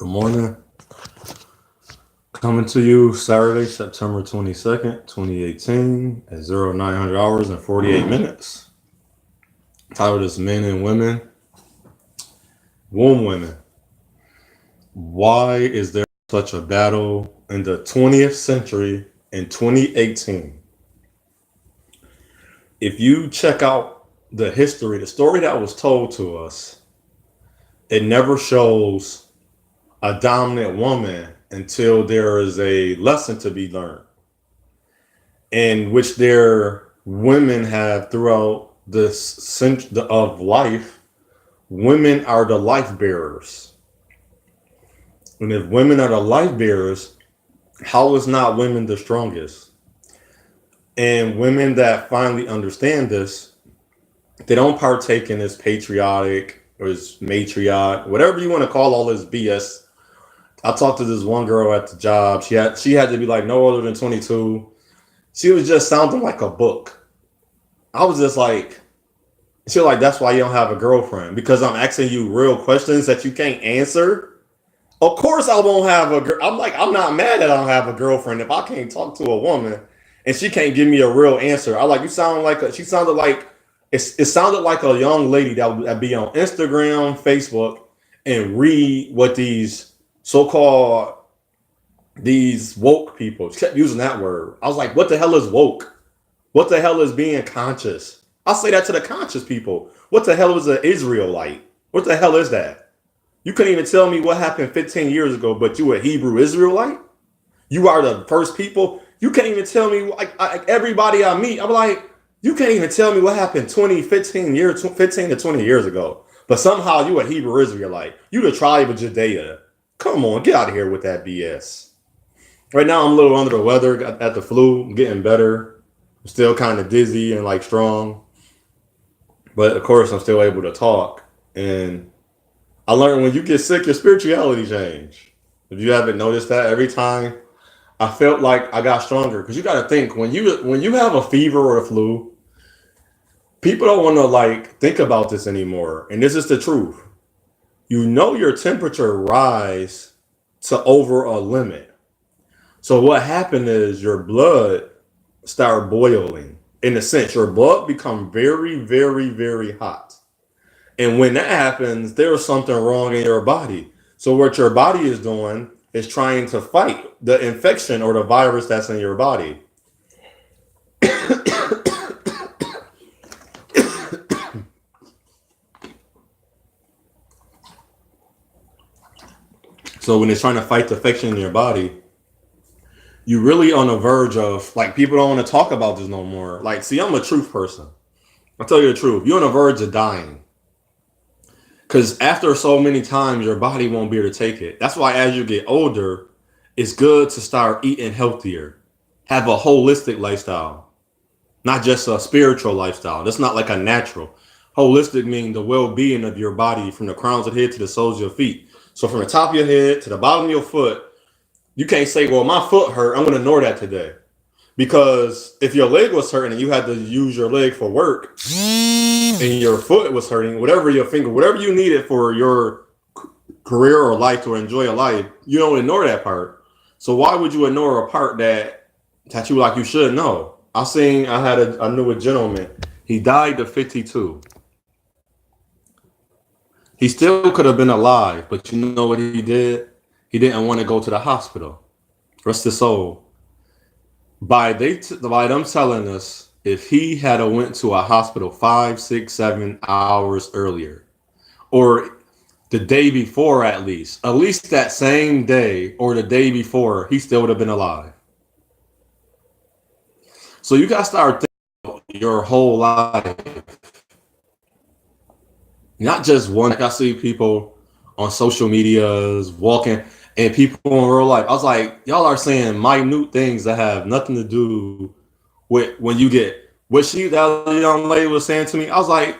Good morning. Coming to you Saturday, September 22nd, 2018 at 0900 hours and 48 minutes. Titled is Men and Women, Womb Women. Why is there such a battle in the 20th century in 2018? If you check out the history, the story that was told to us, it never shows a dominant woman until there is a lesson to be learned, in which their women have throughout the century of life. Women are the life bearers, and if women are the life bearers, how is not women the strongest? And women that finally understand this, they don't partake in this patriotic or this matriarch, whatever you want to call all this BS. I talked to this one girl at the job. She had to be like no older than 22. She was just sounding like a book. I was just like, she was like, that's why you don't have a girlfriend, because I'm asking you real questions that you can't answer. Of course I won't have a girl. I'm like, I'm not mad that I don't have a girlfriend if I can't talk to a woman and she can't give me a real answer. I like, you sound like she sounded like it sounded like a young lady that would be on Instagram, Facebook, and read what these so-called these woke people, she kept using that word. I was like, what the hell is woke? What the hell is being conscious? I say that to the conscious people. What the hell is an Israelite? What the hell is that? You couldn't even tell me what happened 15 years ago, but you a Hebrew Israelite? You are the first people. You can't even tell me, everybody I meet, I'm like, you can't even tell me what happened 15 to 20 years ago. But somehow you a Hebrew Israelite. You the tribe of Judea. Come on, get out of here with that BS. Right now I'm a little under the weather at the flu. I'm getting better. I'm still kind of dizzy and like strong. But of course I'm still able to talk. And I learned when you get sick, your spirituality change. If you haven't noticed that, every time I felt like I got stronger. Because you got to think, when you have a fever or a flu, people don't want to like think about this anymore. And this is the truth. You know your temperature rise to over a limit. So what happened is your blood start boiling. In a sense, your blood become very, very, very hot. And when that happens, there's something wrong in your body. So what your body is doing is trying to fight the infection or the virus that's in your body. So when it's trying to fight the infection in your body, you really on the verge of, like, people don't want to talk about this no more. Like, see, I'm a truth person. I'll tell you the truth. You're on the verge of dying. Because after so many times, your body won't be able to take it. That's why as you get older, it's good to start eating healthier. Have a holistic lifestyle, not just a spiritual lifestyle. That's not like a natural. Holistic meaning the well-being of your body from the crowns of the head to the soles of your feet. So from the top of your head to the bottom of your foot, you can't say, well, my foot hurt, I'm going to ignore that today. Because if your leg was hurting and you had to use your leg for work and your foot was hurting, whatever your finger, whatever you needed for your career or life to enjoy your life, you don't ignore that part. So why would you ignore a part that you like you should know? I knew a gentleman. He died at 52. He still could have been alive, but you know what he did? He didn't want to go to the hospital. Rest his soul. By them telling us if he had went to a hospital 5, 6, 7 hours earlier, or the day before at least that same day or the day before, he still would have been alive. So you got to start thinking your whole life, not just one. Like I see people on social medias walking and people in real life. I was like, y'all are saying minute things that have nothing to do with when you get what that young lady was saying to me. I was like,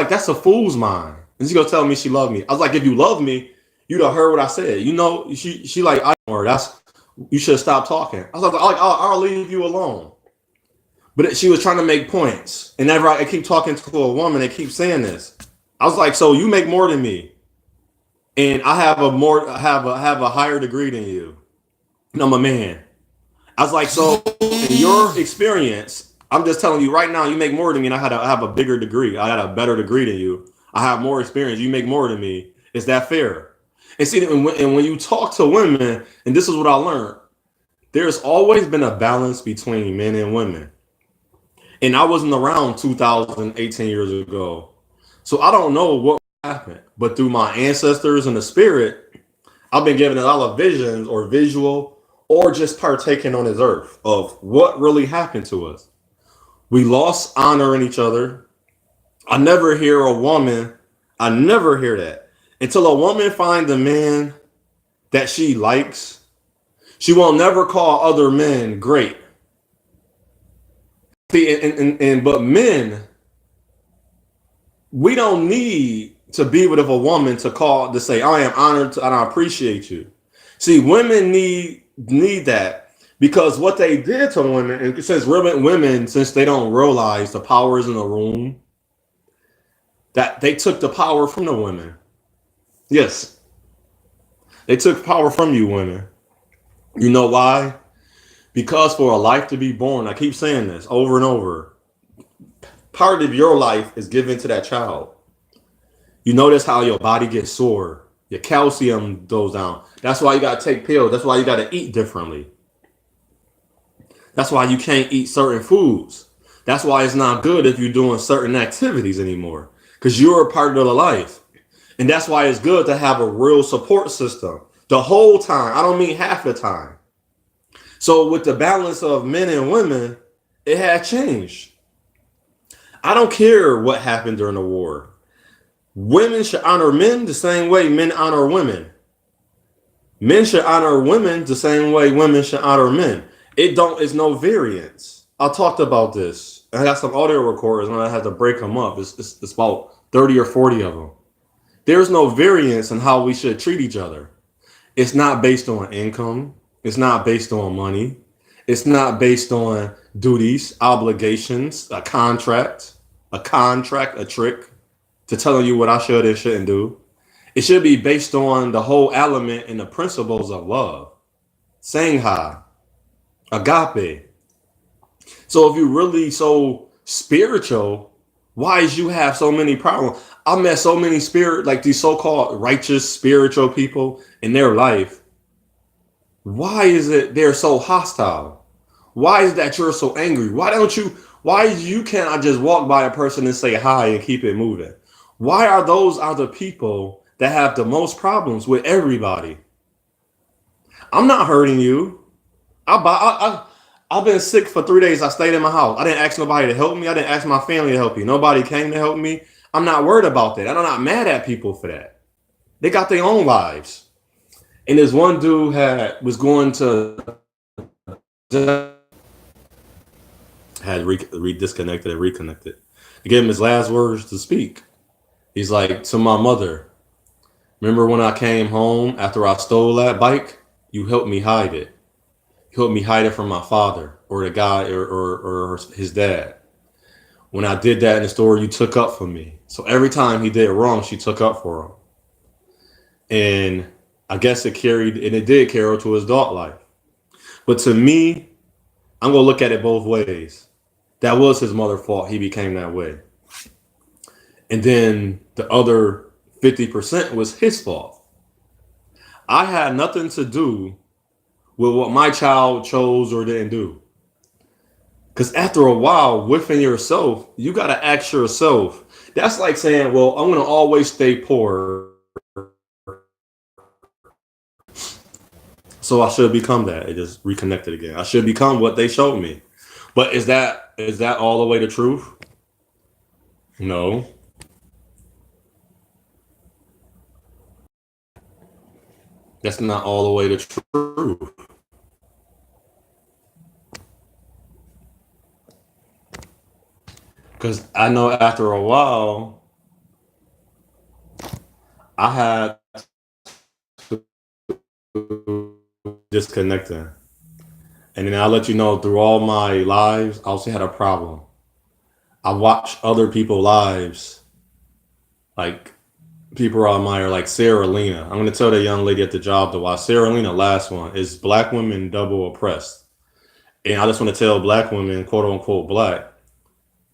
that's a fool's mind. And she gonna tell me she loved me. I was like, if you love me, you'd have heard what I said. You know, she like, I don't worry, you should stop talking. I was like, I'll leave you alone. But she was trying to make points. And I keep talking to a woman, they keep saying this. I was like, so you make more than me. and I have a higher degree than you. And I'm a man. I was like, so in your experience, I'm just telling you right now, you make more than me, and I have a bigger degree. I had a better degree than you. I have more experience. You make more than me. Is that fair? And see, and when you talk to women, and this is what I learned, there's always been a balance between men and women. And I wasn't around 2018 years ago. So I don't know what happened. But through my ancestors and the spirit, I've been given a lot of visions or visual or just partaking on this earth of what really happened to us. We lost honor in each other. I never hear a woman, I never hear that. Until a woman finds a man that she likes, she will never call other men great. See, but men, we don't need to be with a woman to say I am honored and I appreciate you. See, women need that because what they did to women, and since women since they don't realize the power is in the room, that they took the power from the women. Yes, they took power from you women. You know why? Because for a life to be born, I keep saying this over and over. Part of your life is given to that child. You notice how your body gets sore, your calcium goes down. That's why you got to take pills. That's why you got to eat differently. That's why you can't eat certain foods. That's why it's not good if you're doing certain activities anymore because you're a part of the life. And that's why it's good to have a real support system the whole time. I don't mean half the time. So with the balance of men and women, it had changed. I don't care what happened during the war. Women should honor men the same way men honor women. Men should honor women the same way women should honor men. It's no variance. I talked about this. I got some audio recorders and I had to break them up. It's about 30 or 40 of them. There's no variance in how we should treat each other. It's not based on income. It's not based on money. It's not based on duties, obligations, a trick to telling you what I should and shouldn't do. It should be based on the whole element and the principles of love, sangha, agape. So if you're really so spiritual, why is you have so many problems? I met so many like these so-called righteous spiritual people in their life. Why is it they're so hostile? Why is that you're so angry? Why you can't I just walk by a person and say hi and keep it moving? Why are those other people that have the most problems with everybody? I'm not hurting you. I've been sick for 3 days. I stayed in my house. I didn't ask nobody to help me. I didn't ask my family to help me. Nobody came to help me. I'm not worried about that. I'm not mad at people for that. They got their own lives. And this one dude was going to disconnected and reconnected. I gave him his last words to speak. He's like, to my mother, remember when I came home after I stole that bike? You helped me hide it. You helped me hide it from my father or the guy or his dad. When I did that in the store, you took up for me. So every time he did wrong, she took up for him. And I guess it did carry to his adult life. But to me, I'm going to look at it both ways. That was his mother's fault. He became that way. And then the other 50% was his fault. I had nothing to do with what my child chose or didn't do. Because after a while, within yourself, you got to ask yourself. That's like saying, well, I'm going to always stay poor. So I should become that. It just reconnected again. I should become what they showed me. But is that all the way the truth? No. That's not all the way the truth. Because I know after a while, I had to disconnecting. And then I'll let you know through all my lives, I also had a problem. I watched other people's lives like people I admire, like Sarah Lena. I'm gonna tell that young lady at the job to watch Sarah Lena. Last one is Black Women Double Oppressed, and I just want to tell Black women, quote unquote, Black,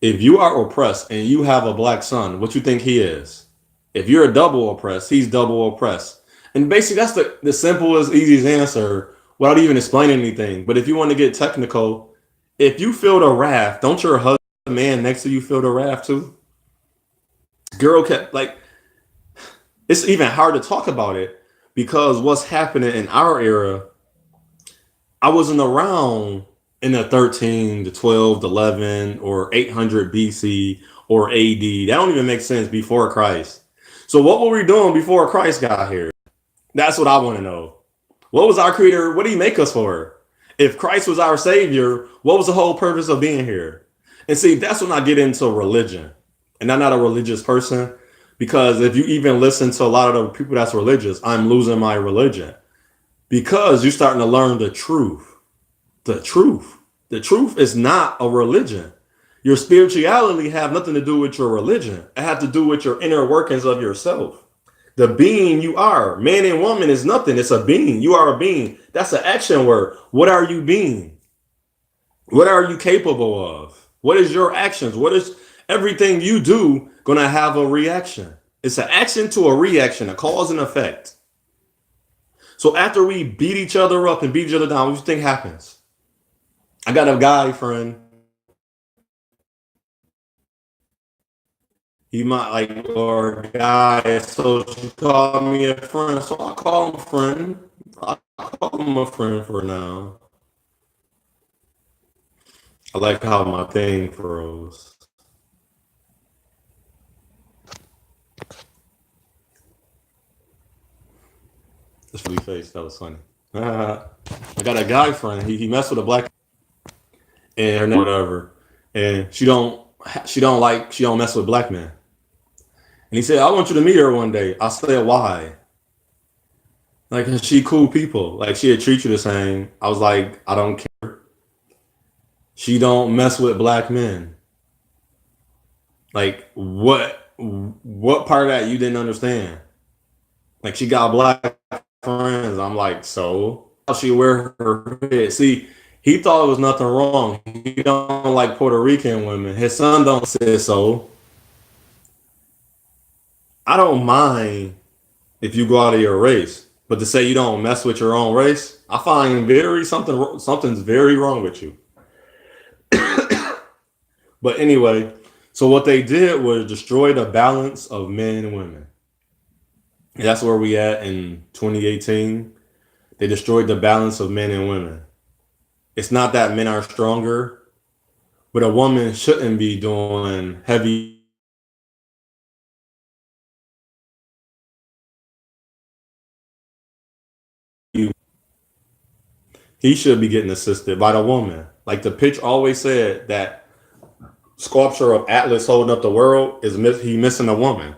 if you are oppressed and you have a black son, what you think he is? If you're a double oppressed, he's double oppressed. And basically, that's the simplest, easiest answer without even explaining anything. But if you want to get technical, if you feel the wrath, don't your husband, man next to you, feel the wrath too? Girl kept like, it's even hard to talk about it because what's happening in our era, I wasn't around in the 13 to 12 to 11 or 800 BC or AD. That don't even make sense before Christ. So what were we doing before Christ got here? That's what I want to know. What was our creator? What did he make us for? If Christ was our savior, what was the whole purpose of being here? And see, that's when I get into religion. And I'm not a religious person because if you even listen to a lot of the people that's religious, I'm losing my religion because you're starting to learn the truth. The truth. The truth is not a religion. Your spirituality have nothing to do with your religion. It have to do with your inner workings of yourself. The being you are. Man and woman is nothing. It's a being. You are a being. That's an action word. What are you being? What are you capable of? What is your actions? What is everything you do going to have a reaction? It's an action to a reaction, a cause and effect. So after we beat each other up and beat each other down, what do you think happens? I got a guy friend. He might like or a guy, so she called me a friend. So I call him a friend. I call him a friend for now. I like how my thing froze. This really face. That was funny. I got a guy friend. He messed with a black and her name whatever, and she don't mess with black men. And he said, I want you to meet her one day. I said, why? Like she cool people. Like she'd treat you the same. I was like, I don't care. She don't mess with black men. Like what part of that you didn't understand? Like she got black friends. I'm like, so how she wear her head? See, he thought it was nothing wrong. He don't like Puerto Rican women. His son don't say so. I don't mind if you go out of your race, but to say you don't mess with your own race, I find something's very wrong with you. But anyway, so what they did was destroy the balance of men and women. And that's where we at in 2018. They destroyed the balance of men and women. It's not that men are stronger, but a woman shouldn't be doing heavy. He should be getting assisted by the woman. Like the pitch always said that sculpture of Atlas holding up the world is he missing a woman.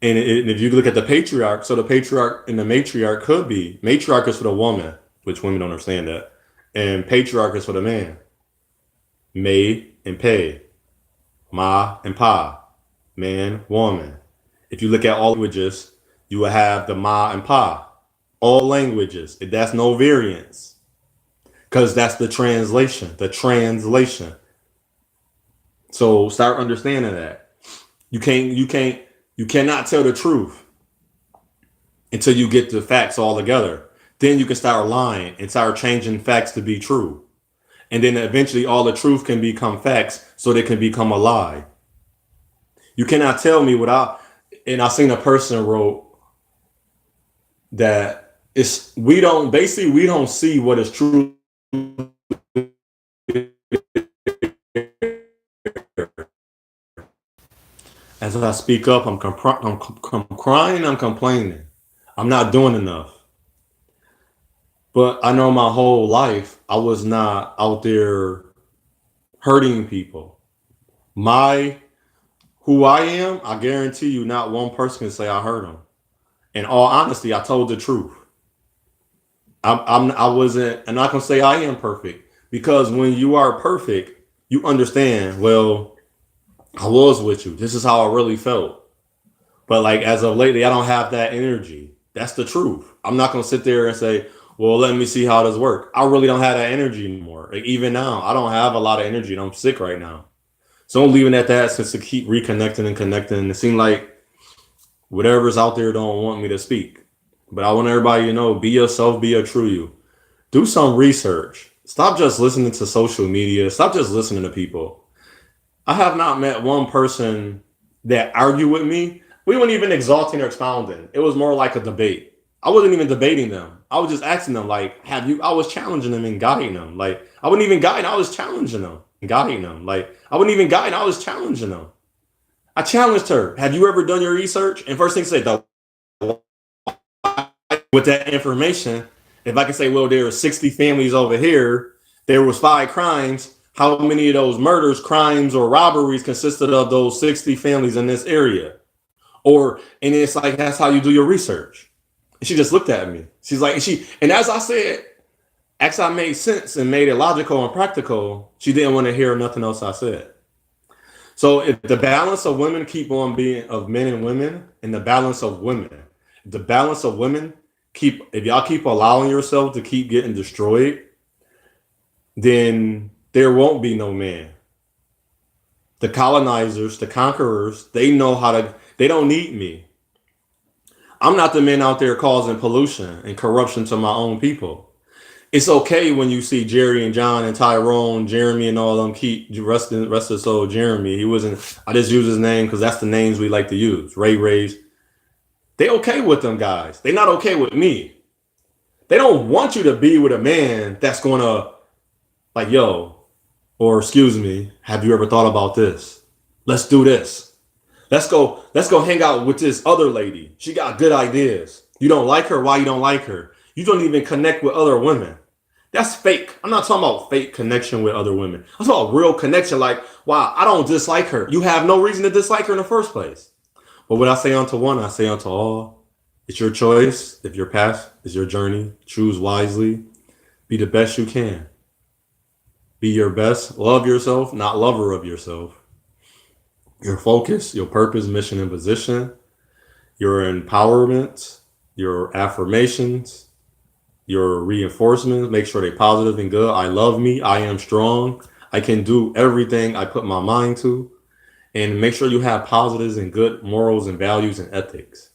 And if you look at the patriarch, so the patriarch and the matriarch could be matriarch is for the woman, which women don't understand that, and patriarch is for the man. May and pay, ma and pa, man, woman. If you look at all languages, you will have the ma and pa. All languages. That's no variance. Because that's the translation. The translation. So start understanding that. You cannot tell the truth until you get the facts all together. Then you can start lying and start changing facts to be true. And then eventually all the truth can become facts so they can become a lie. You cannot tell me without, and I seen a person wrote that we don't see what is true. As I speak up, I'm crying, I'm complaining. I'm not doing enough. But I know my whole life I was not out there hurting people. My who I am, I guarantee you, not one person can say I hurt them. In all honesty, I told the truth. I wasn't, I'm not gonna say I am perfect because when you are perfect, you understand. Well, I was with you. This is how I really felt. But like as of lately, I don't have that energy. That's the truth. I'm not gonna sit there and say, "Well, let me see how this work." I really don't have that energy anymore. Like even now, I don't have a lot of energy, and I'm sick right now. So I'm leaving at that since to keep reconnecting and connecting. It seems like whatever's out there don't want me to speak. But I want everybody to know: be yourself, be a true you. Do some research. Stop just listening to social media. Stop just listening to people. I have not met one person that argued with me. We weren't even exalting or expounding. It was more like a debate. I wasn't even debating them. I was just asking them, like, have you? I was challenging them and guiding them. Like, I wasn't even guiding. I was challenging them and guiding them. Like, I wasn't even guiding. I was challenging them. I challenged her. Have you ever done your research? And first thing to say, with that information, if I can say, well, there are 60 families over here, there was 5 crimes. How many of those murders, crimes, or robberies consisted of those 60 families in this area? Or and it's like that's how you do your research. And she just looked at me. She's like, and as I said, as I made sense and made it logical and practical, she didn't want to hear nothing else I said. So if the balance of women keep on being of men and women, and the balance of women if y'all keep allowing yourself to keep getting destroyed, then there won't be no man. The colonizers, the conquerors, they don't need me. I'm not the man out there causing pollution and corruption to my own people. It's okay when you see Jerry and John and Tyrone, Jeremy, and all of them keep rest of soul. Jeremy, he wasn't. I just use his name because that's the names we like to use. Ray's. They okay with them guys. They not okay with me. They don't want you to be with a man that's gonna like, yo, or excuse me, have you ever thought about this? Let's do this. Let's go hang out with this other lady. She got good ideas. You don't like her? Why you don't like her? You don't even connect with other women. That's fake. I'm not talking about fake connection with other women. I'm talking about real connection. Like, wow, I don't dislike her. You have no reason to dislike her in the first place. But what I say unto one, I say unto all. It's your choice. If your path is your journey, choose wisely. Be the best you can. Be your best. Love yourself, not lover of yourself. Your focus, your purpose, mission, and position, your empowerment, your affirmations, your reinforcements. Make sure they're positive and good. I love me. I am strong. I can do everything I put my mind to. And make sure you have positives and good morals and values and ethics.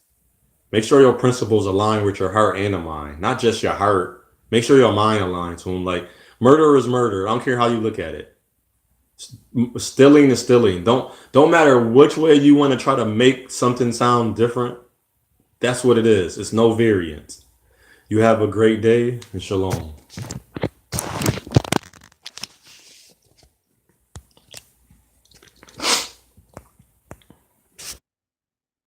Make sure your principles align with your heart and the mind, not just your heart. Make sure your mind aligns to them. Like murder is murder. I don't care how you look at it. Stealing is stealing. Don't matter which way you want to try to make something sound different. That's what it is. It's no variance. You have a great day and shalom.